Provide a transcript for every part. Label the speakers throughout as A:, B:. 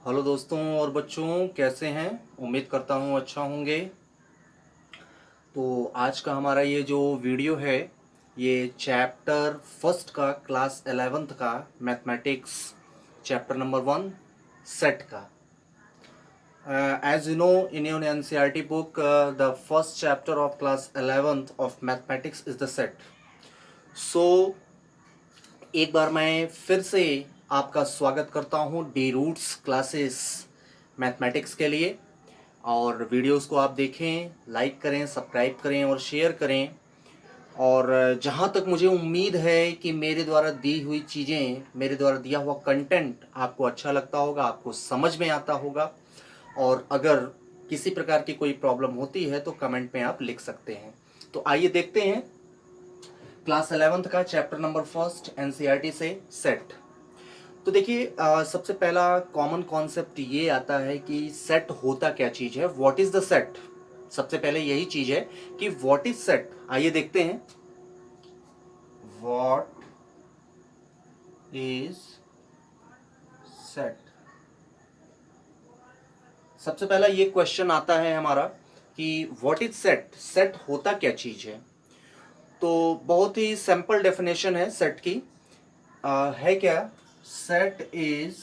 A: Hello दोस्तों और बच्चों, कैसे हैं? उम्मीद करता हूँ अच्छा होंगे। तो आज का हमारा ये जो वीडियो है, ये चैप्टर फर्स्ट का क्लास 11th का मैथमेटिक्स चैप्टर नंबर 1 सेट का। As you know, in your NCERT book, the first chapter of class 11th of mathematics is the set. So एक बार मैं फिर से आपका स्वागत करता हूँ डी रूट्स क्लासेस मैथमेटिक्स के लिए। और वीडियोस को आप देखें, लाइक करें, सब्सक्राइब करें और शेयर करें। और जहाँ तक मुझे उम्मीद है कि मेरे द्वारा दी हुई चीज़ें, मेरे द्वारा दिया हुआ कंटेंट आपको अच्छा लगता होगा, आपको समझ में आता होगा। और अगर किसी प्रकार की कोई प्रॉब्लम होती है तो कमेंट में आप लिख सकते हैं। तो आइए देखते हैं क्लास 11th का चैप्टर नंबर फर्स्ट एनसीईआरटी से सेट। तो देखिए, सबसे पहला कॉमन कॉन्सेप्ट ये आता है कि सेट होता क्या चीज़ है, व्हाट इज द सेट। सबसे पहले यही चीज़ है कि व्हाट इज सेट। आइए देखते हैं, व्हाट इज सेट। सबसे पहला ये क्वेश्चन आता है हमारा कि व्हाट इज सेट, सेट होता क्या चीज़ है। तो बहुत ही सिंपल डेफिनेशन है सेट की। है क्या? Set is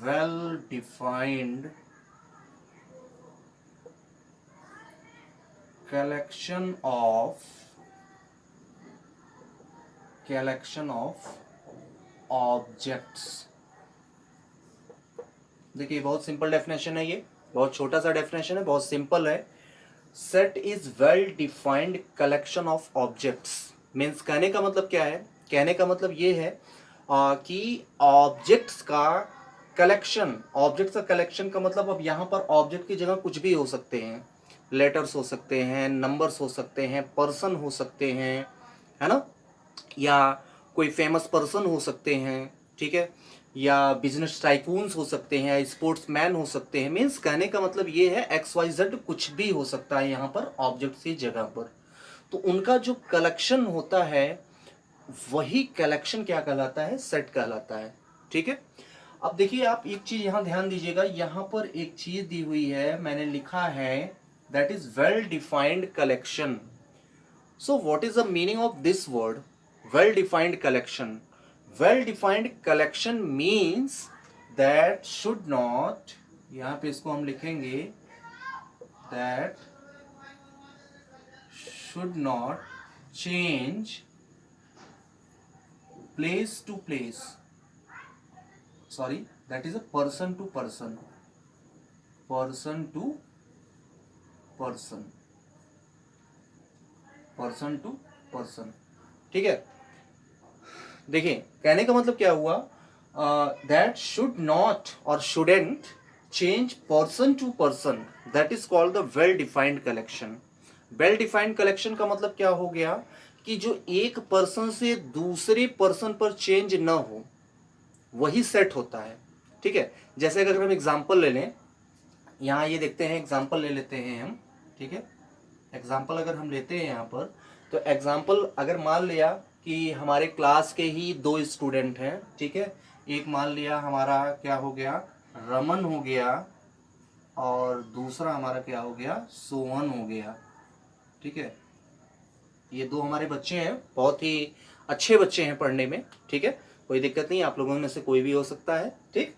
A: well defined collection of objects. देखिए, बहुत सिंपल डेफिनेशन है, ये बहुत छोटा सा डेफिनेशन है, बहुत सिंपल है। Set is well defined collection of objects means, कहने का मतलब क्या है? कहने का मतलब ये है कि ऑब्जेक्ट्स का कलेक्शन। ऑब्जेक्ट्स का कलेक्शन का मतलब, अब यहाँ पर ऑब्जेक्ट की जगह कुछ भी हो सकते हैं। लेटर्स हो सकते हैं, नंबर्स हो सकते हैं, पर्सन हो सकते हैं, है ना, या कोई फेमस पर्सन हो सकते हैं, ठीक है, या बिजनेस टाइकून्स हो सकते हैं, या स्पोर्ट्समैन हो सकते हैं। मीन्स कहने का मतलब ये है XYZ कुछ भी हो सकता है यहाँ पर ऑब्जेक्ट की जगह पर। तो उनका जो कलेक्शन होता है वही कलेक्शन क्या कहलाता है? सेट कहलाता है। ठीक है। अब देखिए, आप एक चीज यहाँ ध्यान दीजिएगा, यहाँ पर एक चीज दी हुई है, मैंने लिखा है that is well defined collection. So what is the meaning of this word, well defined collection? Well defined collection means that should not, यहाँ पे इसको हम लिखेंगे that should not change place to place. Sorry, that is a person to person. Person to person. Person to person. ठीक है। देखिए, कहने का मतलब क्या हुआ? दैट शुड नॉट और shouldn't change person to person, that is called the well defined collection. Well defined collection का मतलब क्या हो गया कि जो एक पर्सन से दूसरे पर्सन पर चेंज ना हो, वही सेट होता है। ठीक है। जैसे अगर हम एग्जांपल ले लें, यहाँ ये देखते हैं, एग्जांपल ले लेते हैं हम। ठीक है। एग्जांपल अगर हम लेते हैं यहाँ पर, तो एग्जांपल अगर मान लिया कि हमारे क्लास के ही दो स्टूडेंट हैं, ठीक है, एक मान लिया हमारा क्या हो गया, रमन हो गया, और दूसरा हमारा क्या हो गया, सोहन हो गया। ठीक है। ये दो हमारे बच्चे हैं, बहुत ही अच्छे बच्चे हैं पढ़ने में। ठीक है, कोई दिक्कत नहीं, आप लोगों में से कोई भी हो सकता है। ठीक,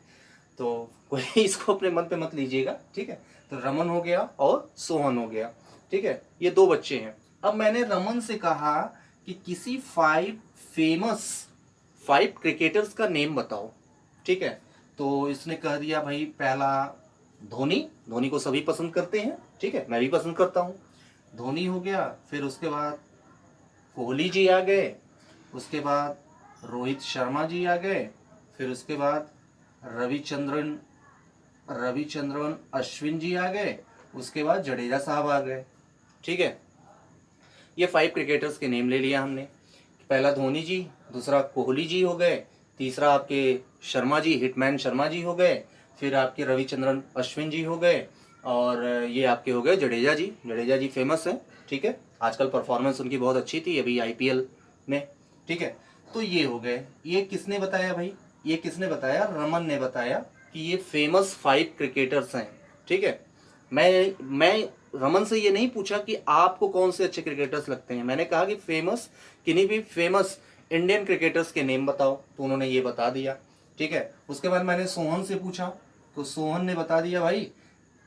A: तो कोई इसको अपने मन पे मत लीजिएगा। ठीक है। तो रमन हो गया और सोहन हो गया। ठीक है, ये दो बच्चे हैं। अब मैंने रमन से कहा कि किसी 5 क्रिकेटर्स का नेम बताओ। ठीक है। तो इसने कह दिया भाई, पहला धोनी। धोनी को सभी पसंद करते हैं, ठीक है, मैं भी पसंद करता हूँ। धोनी हो गया, फिर उसके बाद कोहली जी आ गए, उसके बाद रोहित शर्मा जी आ गए, फिर उसके बाद रविचंद्रन अश्विन जी आ गए, उसके बाद जडेजा साहब आ गए। ठीक है। ये 5 क्रिकेटर्स के नेम ले लिया हमने। पहला धोनी जी, दूसरा कोहली जी हो गए, तीसरा आपके शर्मा जी, हिटमैन शर्मा जी हो गए, फिर आपके रविचंद्रन अश्विन जी हो गए, और ये आपके हो गए जडेजा जी। जडेजा जी फेमस हैं। ठीक है, आजकल परफॉर्मेंस उनकी बहुत अच्छी थी अभी IPL में। ठीक है। तो ये हो गए। ये किसने बताया भाई? ये किसने बताया? रमन ने बताया कि ये फेमस 5 क्रिकेटर्स हैं। ठीक है, मैं रमन से ये नहीं पूछा कि आपको कौन से अच्छे क्रिकेटर्स लगते हैं, मैंने कहा कि फेमस, किन्हीं भी फेमस इंडियन क्रिकेटर्स के नेम बताओ, तो उन्होंने ये बता दिया। ठीक है, उसके बाद मैंने सोहन से पूछा, तो सोहन ने बता दिया भाई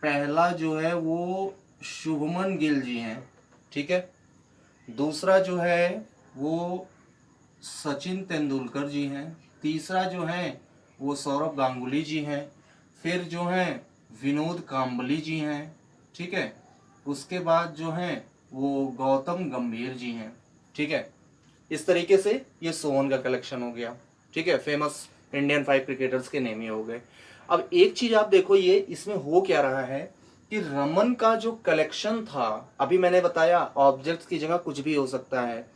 A: पहला जो है वो शुभमन गिल जी हैं। ठीक है, दूसरा जो है वो सचिन तेंदुलकर जी हैं, तीसरा जो है वो सौरव गांगुली जी हैं, फिर जो हैं विनोद कांबली जी हैं। ठीक है, उसके बाद जो हैं वो गौतम गंभीर जी हैं। ठीक है, इस तरीके से ये सोहन का कलेक्शन हो गया। ठीक है, फेमस इंडियन 5 क्रिकेटर्स के नेम ही हो गए। अब एक चीज आप देखो, ये इसमें हो क्या रहा है कि रमन का जो कलेक्शन था, अभी मैंने बताया ऑब्जेक्ट्स की जगह कुछ भी हो सकता है।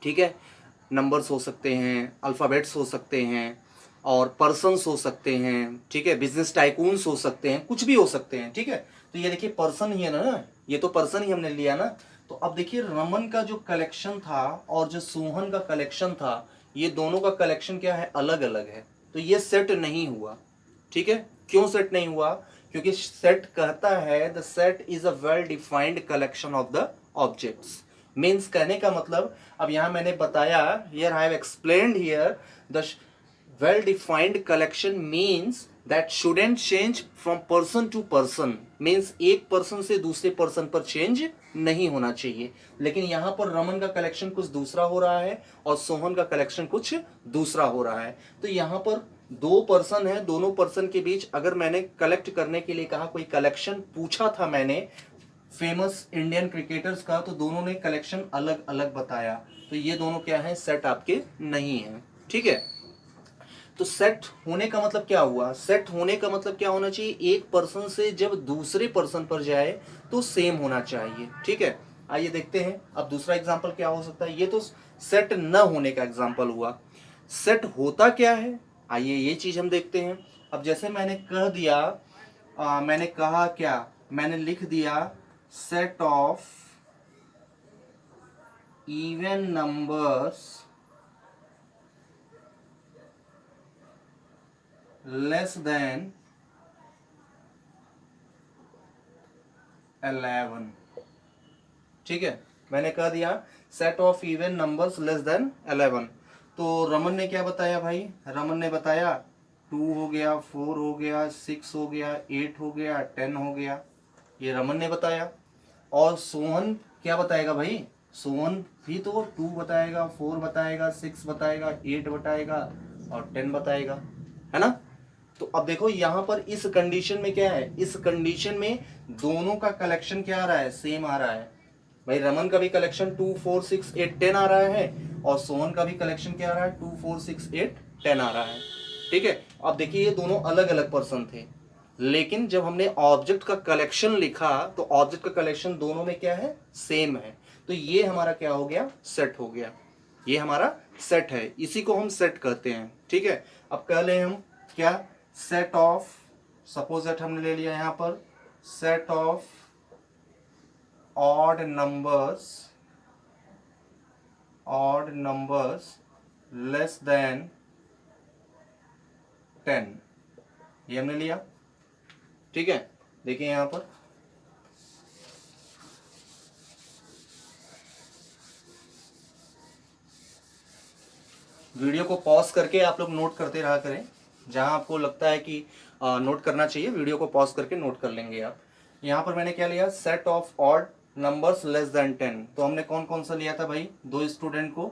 A: ठीक है, नंबर्स हो सकते हैं, अल्फ़ाबेट्स हो सकते हैं, और पर्सन्स हो सकते हैं। ठीक है, बिजनेस टाइकून्स हो सकते हैं, कुछ भी हो सकते हैं। ठीक है, तो ये देखिए पर्सन ही है ना, ये तो पर्सन ही हमने लिया ना। तो अब देखिए रमन का जो कलेक्शन था और जो सोहन का कलेक्शन था, ये दोनों का कलेक्शन क्या है? अलग अलग है। तो ये सेट नहीं हुआ। ठीक है, क्यों सेट नहीं हुआ? क्योंकि सेट कहता है the set is a well defined collection of the objects. Means कहने का मतलब, अब यहां मैंने बताया, here I have explained here the well defined collection means that shouldn't change from person to person, means एक पर्सन से दूसरे पर्सन पर चेंज नहीं होना चाहिए। लेकिन यहां पर रमन का कलेक्शन कुछ दूसरा हो रहा है और सोहन का कलेक्शन कुछ दूसरा हो रहा है। तो यहां पर दो पर्सन है, दोनों पर्सन के बीच अगर मैंने कलेक्ट करने के लिए कहा, कोई कलेक्शन पूछा था मैंने फेमस इंडियन क्रिकेटर्स का, तो दोनों ने कलेक्शन अलग अलग बताया। तो ये दोनों क्या है? सेट आपके नहीं है। ठीक है, तो सेट होने का मतलब क्या हुआ? सेट होने का मतलब क्या होना चाहिए? एक पर्सन से जब दूसरे पर्सन पर जाए तो सेम होना चाहिए। ठीक है, आइए देखते हैं अब दूसरा एग्जांपल क्या हो सकता है। ये तो सेट न होने का एग्जांपल हुआ। सेट होता क्या है, आइए ये चीज हम देखते हैं। अब जैसे मैंने कह दिया, मैंने कहा क्या, मैंने लिख दिया set of even numbers less than 11। ठीक है, मैंने कह दिया set of even numbers less than 11। तो रमन ने क्या बताया भाई? रमन ने बताया 2 हो गया, 4 हो गया, 6 हो गया, 8 हो गया, 10 हो गया, ये रमन ने बताया। और सोहन क्या बताएगा भाई? सोहन भी तो 2 बताएगा, 4 बताएगा, 6 बताएगा, 8 बताएगा और 10 बताएगा, है ना। तो अब देखो यहां पर इस कंडीशन में क्या है? इस कंडीशन में दोनों का कलेक्शन क्या आ रहा है? सेम आ रहा है। भाई रमन का भी कलेक्शन 2 4 6 8 10 आ रहा है और सोहन का भी कलेक्शन क्या आ रहा है? 2 4 6 8 10 आ रहा है। ठीक है, अब देखिए ये दोनों अलग अलग पर्सन थे, लेकिन जब हमने ऑब्जेक्ट का कलेक्शन लिखा तो ऑब्जेक्ट का कलेक्शन दोनों में क्या है? सेम है। तो ये हमारा क्या हो गया? सेट हो गया। ये हमारा सेट है, इसी को हम सेट कहते हैं। ठीक है, अब कह लें हम क्या? सेट ऑफ, सपोज दैट हमने ले लिया यहां पर set of odd numbers less than 10, ये हमने लिया। ठीक है, देखिए यहां पर वीडियो को पॉज करके आप लोग नोट करते रहा करें। जहां आपको लगता है कि नोट करना चाहिए, वीडियो को पॉज करके नोट कर लेंगे आप। यहाँ पर मैंने क्या लिया? Set of odd numbers less than 10। तो हमने कौन कौन सा लिया था भाई? दो स्टूडेंट को,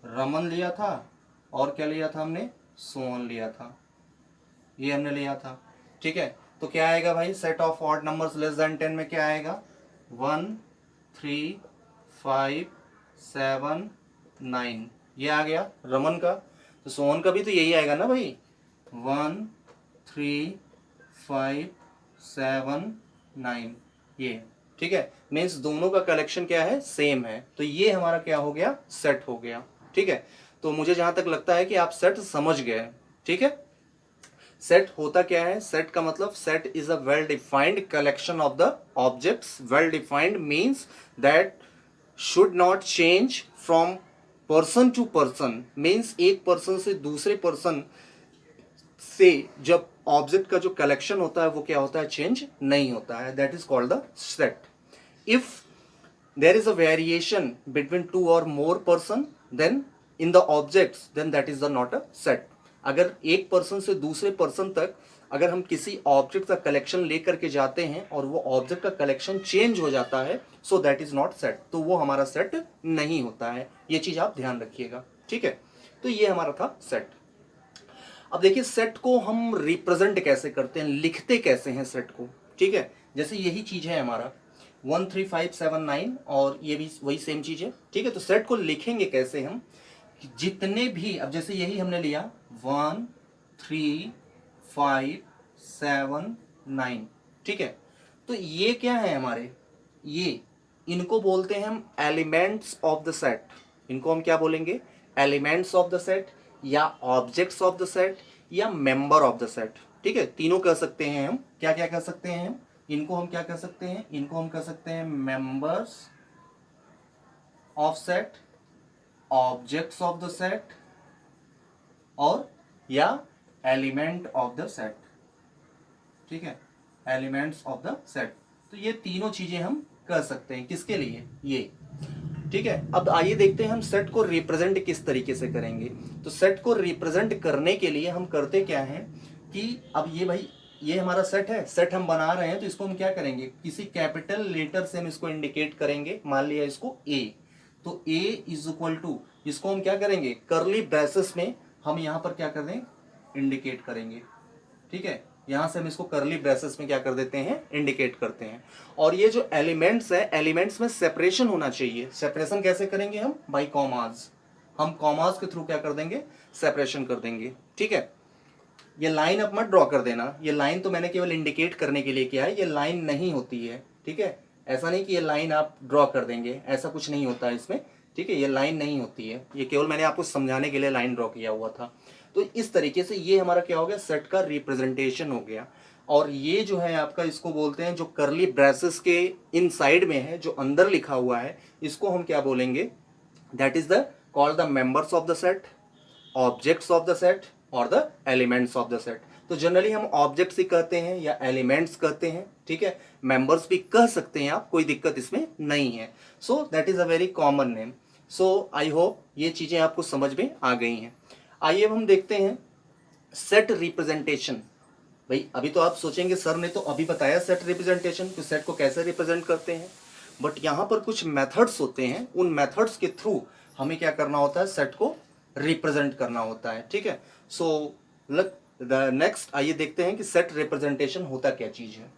A: रमन लिया था और क्या लिया था हमने? सोहन लिया था, ये हमने लिया था। ठीक है, तो क्या आएगा भाई? Set of odd numbers less than 10 में क्या आएगा? 1 3 5 7 9, ये आ गया रमन का। तो सोहन का भी तो यही आएगा ना भाई, 1 3 5 7 9, ये। ठीक है, मीन्स दोनों का कलेक्शन क्या है? सेम है। तो ये हमारा क्या हो गया? सेट हो गया। ठीक है, तो मुझे जहां तक लगता है कि आप सेट समझ गए। ठीक है, सेट होता क्या है? सेट का मतलब, set is a well defined collection of the objects. Well defined means that should not change from person to person, means एक पर्सन से दूसरे पर्सन से जब ऑब्जेक्ट का जो कलेक्शन होता है वो क्या होता है, चेंज नहीं होता है, that is called the set. If there is a variation between two or more person then in the objects then that is the not a set. अगर एक पर्सन से दूसरे पर्सन तक अगर हम किसी ऑब्जेक्ट का कलेक्शन लेकर के जाते हैं और वो ऑब्जेक्ट का कलेक्शन चेंज हो जाता है so that is not set, तो वो हमारा सेट नहीं होता है. ये चीज आप ध्यान रखिएगा, ठीक है. तो ये हमारा था सेट. अब देखिए सेट को हम रिप्रेजेंट कैसे करते हैं, लिखते कैसे हैं सेट को, ठीक है. जैसे यही चीज है हमारा 1 3 5 7 9 और ये भी वही सेम चीज है, ठीक है. तो सेट को लिखेंगे कैसे हम, जितने भी, अब जैसे यही हमने लिया 1 3 5 7 9, ठीक है. तो ये क्या है हमारे, ये इनको बोलते हैं हम एलिमेंट्स ऑफ द सेट. इनको हम क्या बोलेंगे, एलिमेंट्स ऑफ द सेट या ऑब्जेक्ट्स ऑफ द सेट या मेंबर ऑफ द सेट, ठीक है. तीनों कह सकते हैं हम. क्या क्या कह सकते हैं हम, इनको हम क्या कह सकते हैं, इनको हम कह सकते हैं members of set, objects of the set और या एलिमेंट ऑफ द सेट, ठीक है. Elements of the set. तो ये तीनों चीजें हम कर सकते हैं. किसके लिए, ये, ठीक है. अब आइए देखते हैं हम सेट को रिप्रेजेंट किस तरीके से करेंगे. तो सेट को रिप्रेजेंट करने के लिए हम करते क्या हैं कि अब ये भाई ये हमारा सेट है, सेट हम बना रहे हैं तो इसको हम क्या करेंगे, किसी कैपिटल लेटर से हम इसको इंडिकेट करेंगे. मान लिया इसको ए, तो ए इज इक्वल टू, इसको हम क्या करेंगे, करली ब्रेसेस में हम यहाँ पर क्या कर दें, इंडिकेट करेंगे, ठीक है. यहां से हम इसको करली ब्रेसेस में क्या कर देते हैं, इंडिकेट करते हैं. और ये जो एलिमेंट्स है, एलिमेंट्स में सेपरेशन होना चाहिए. सेपरेशन कैसे करेंगे हम, बाई कॉमाज. हम कॉमाज के थ्रू क्या कर देंगे, सेपरेशन कर देंगे, ठीक है. ये लाइन अब मत ड्रॉ कर देना, ये लाइन तो मैंने केवल इंडिकेट करने के लिए किया है, ये लाइन नहीं होती है, ठीक है. ऐसा नहीं कि ये लाइन आप ड्रॉ कर देंगे, ऐसा कुछ नहीं होता है इसमें, ठीक है. ये लाइन नहीं होती है, ये केवल मैंने आपको समझाने के लिए लाइन ड्रॉ किया हुआ था. तो इस तरीके से ये हमारा क्या हो गया, सेट का रिप्रेजेंटेशन हो गया. और ये जो है आपका, इसको बोलते हैं जो करली ब्रेसेस के इन साइड में है, जो अंदर लिखा हुआ है, इसको हम क्या बोलेंगे, that is the called the members of the set, objects of the set और the elements of the set. तो जनरली हम ऑब्जेक्ट्स ही कहते हैं या एलिमेंट्स कहते हैं, ठीक है. मेंबर्स भी कह सकते हैं आप, कोई दिक्कत इसमें नहीं है. So that is a very common name. So I hope ये चीजें आपको समझ में आ गई हैं. आइए अब हम देखते हैं सेट रिप्रेजेंटेशन. भाई अभी तो आप सोचेंगे सर ने तो अभी बताया सेट रिप्रेजेंटेशन, तो सेट को कैसे रिप्रेजेंट करते हैं, बट यहाँ पर कुछ मेथड्स होते हैं, उन मेथड्स के थ्रू हमें क्या करना होता है, सेट को रिप्रेजेंट करना होता है, ठीक है. सो द नेक्स्ट आइए देखते हैं कि सेट रिप्रेजेंटेशन होता क्या चीज है.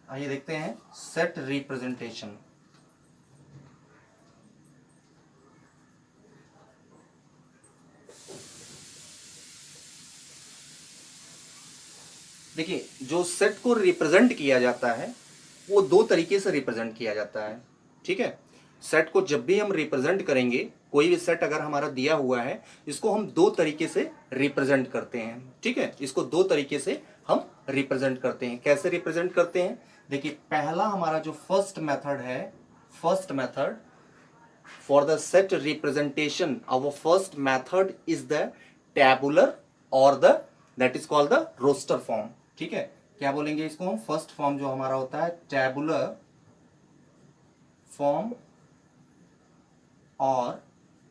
A: आइए देखते हैं सेट रिप्रेजेंटेशन. देखिए जो सेट को रिप्रेजेंट किया जाता है वो दो तरीके से रिप्रेजेंट किया जाता है, ठीक है. सेट को जब भी हम रिप्रेजेंट करेंगे, कोई भी सेट अगर हमारा दिया हुआ है, इसको हम दो तरीके से रिप्रेजेंट करते हैं, ठीक है. इसको दो तरीके से हम रिप्रेजेंट करते हैं. कैसे रिप्रेजेंट करते हैं, देखिए पहला हमारा जो फर्स्ट मेथड है, first method for the set representation, our first method is the tabular और the that is called the roster form, ठीक है. क्या बोलेंगे इसको हम, फर्स्ट फॉर्म जो हमारा होता है टैबुलर फॉर्म, और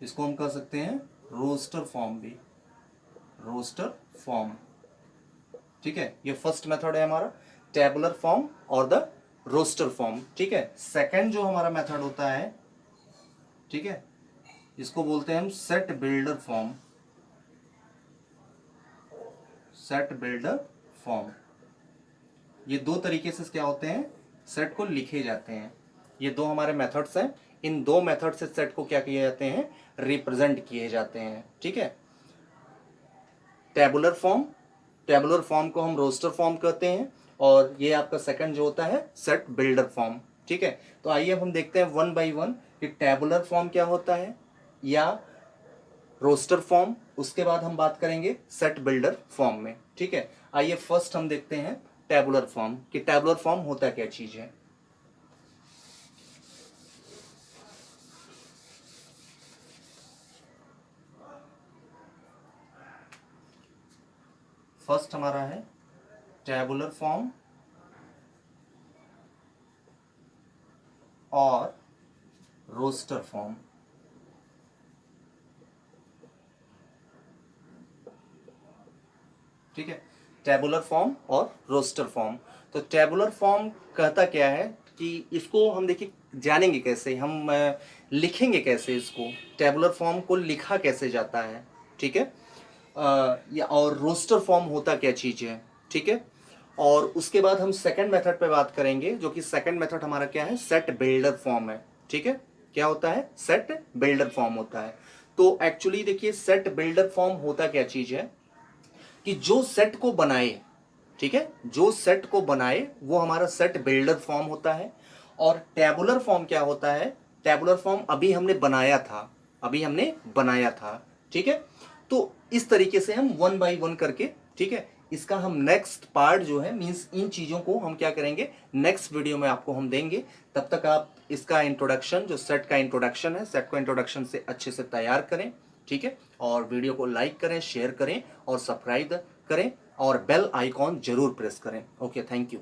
A: इसको हम कह सकते हैं रोस्टर फॉर्म भी, रोस्टर फॉर्म, ठीक है. ये फर्स्ट मेथड है हमारा, टैबुलर फॉर्म और द रोस्टर फॉर्म, ठीक है. सेकंड जो हमारा मेथड होता है, ठीक है, इसको बोलते हैं हम set builder form, set builder form. ये दो तरीके से क्या होते हैं, सेट को लिखे जाते हैं. ये दो हमारे मेथड्स हैं. इन दो मेथड से सेट को क्या किए जाते हैं, रिप्रेजेंट किए जाते हैं, ठीक है. टेबुलर फॉर्म, टेबुलर फॉर्म को हम रोस्टर फॉर्म कहते हैं, और ये आपका सेकंड जो होता है सेट बिल्डर फॉर्म, ठीक है. तो आइए अब हम देखते हैं वन बाय वन कि टेबुलर फॉर्म क्या होता है या रोस्टर फॉर्म, उसके बाद हम बात करेंगे सेट बिल्डर फॉर्म में, ठीक है. आइए फर्स्ट हम देखते हैं टैबुलर फॉर्म, कि टैबुलर फॉर्म होता क्या चीज है। फर्स्ट हमारा है टैबुलर फॉर्म और रोस्टर फॉर्म। ठीक है, टैबुलर फॉर्म और रोस्टर फॉर्म। तो टैबुलर फॉर्म कहता क्या है कि इसको हम देखिए जानेंगे कैसे, हम लिखेंगे कैसे इसको, टैबुलर फॉर्म को लिखा कैसे जाता है। ठीक है, या और रोस्टर फॉर्म होता क्या चीज़ है। ठीक है, और उसके बाद हम सेकंड मेथड पे बात करेंगे, जो कि सेकंड मेथड हमारा क्या है, सेट बिल्डर फॉर्म है। ठीक है, क्या होता है, सेट बिल्डर फॉर्म होता है। तो एक्चुअली देखिए सेट बिल्डर फॉर्म होता क्या चीज़ है कि जो सेट को बनाए, ठीक है, जो सेट को बनाए वो हमारा सेट बिल्डर फॉर्म होता है। और टैबुलर फॉर्म क्या होता है, टैबुलर फॉर्म अभी हमने बनाया था, अभी हमने बनाया था। ठीक है, तो इस तरीके से हम वन बाय वन करके, ठीक है, इसका हम नेक्स्ट पार्ट जो है मींस इन चीज़ों को हम क्या करेंगे, नेक्स्ट वीडियो में आपको हम देंगे। तब तक आप इसका इंट्रोडक्शन, जो सेट का इंट्रोडक्शन है, सेट को इंट्रोडक्शन से अच्छे से तैयार करें। ठीक है, और वीडियो को लाइक करें, शेयर करें और सब्सक्राइब करें और बेल आइकॉन जरूर प्रेस करें। Okay, thank you.